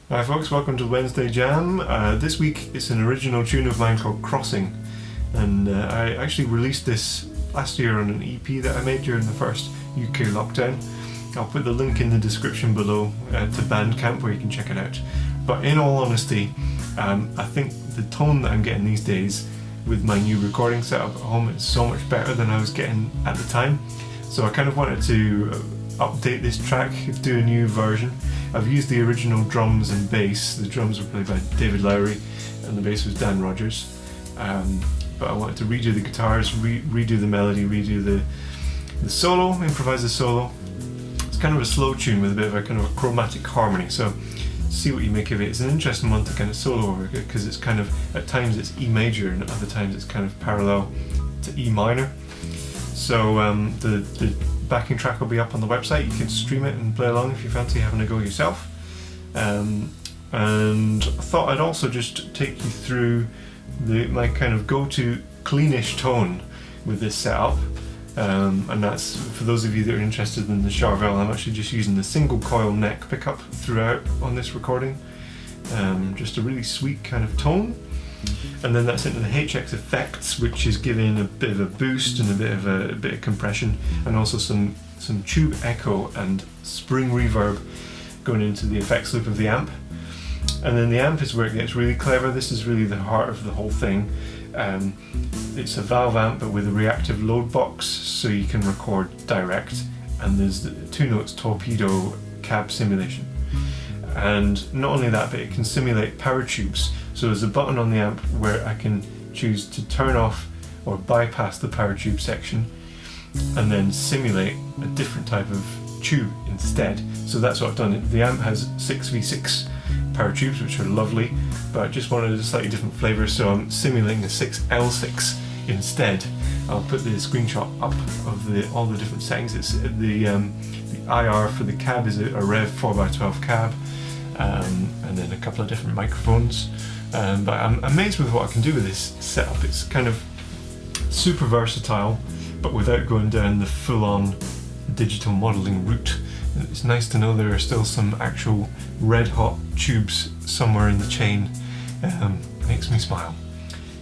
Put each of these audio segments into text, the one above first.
Hi folks, welcome to Wednesday Jam. This week it's an original tune of mine called Crossing, and I actually released this last year on an EP that I made during the first UK lockdown. I'll put the link in the description below to Bandcamp where you can check it out. But in all honesty, I think the tone that I'm getting these days with my new recording setup at home is so much better than I was getting at the time. So I kind of wanted to update this track, do a new version. I've used the original drums and bass. The drums were played by David Lourie and the bass was Dan Rogers. But I wanted to redo the guitars, redo the melody, redo the solo, improvise the solo. It's kind of a slow tune with a bit of a kind of a chromatic harmony, so see what you make of it. It's an interesting one to kind of solo over because it's kind of, at times it's E major and at other times it's kind of parallel to E minor. So the backing track will be up on the website. You can stream it and play along if you fancy having a go yourself. And I thought I'd also just take you through my kind of go-to cleanish tone with this setup. And that's, for those of you that are interested in the Charvel, I'm actually just using the single coil neck pickup throughout on this recording. Just a really sweet kind of tone. And then that's into the HXFX, which is giving a bit of a boost and a bit of compression, and also some tube echo and spring reverb going into the effects loop of the amp. And then the amp is where it gets really clever. This is really the heart of the whole thing. It's a valve amp but with a reactive load box, so you can record direct, and there's the 2 notes torpedo cab simulation. And not only that, but it can simulate power tubes. So there's a button on the amp where I can choose to turn off or bypass the power tube section and then simulate a different type of tube instead. So that's what I've done. The amp has 6v6 power tubes, which are lovely, but I just wanted a slightly different flavour, so I'm simulating a 6L6 instead. I'll put the screenshot up of all the different settings. It's the IR for the cab is a Revv 4x12 cab, and then a couple of different microphones. But I'm amazed with what I can do with this setup. It's kind of super versatile, but without going down the full-on digital modelling route. It's nice to know there are still some actual red-hot tubes somewhere in the chain. Makes me smile.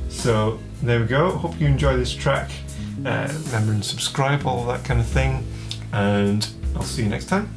So there we go. Hope you enjoy this track. Remember and subscribe, all that kind of thing, and I'll see you next time.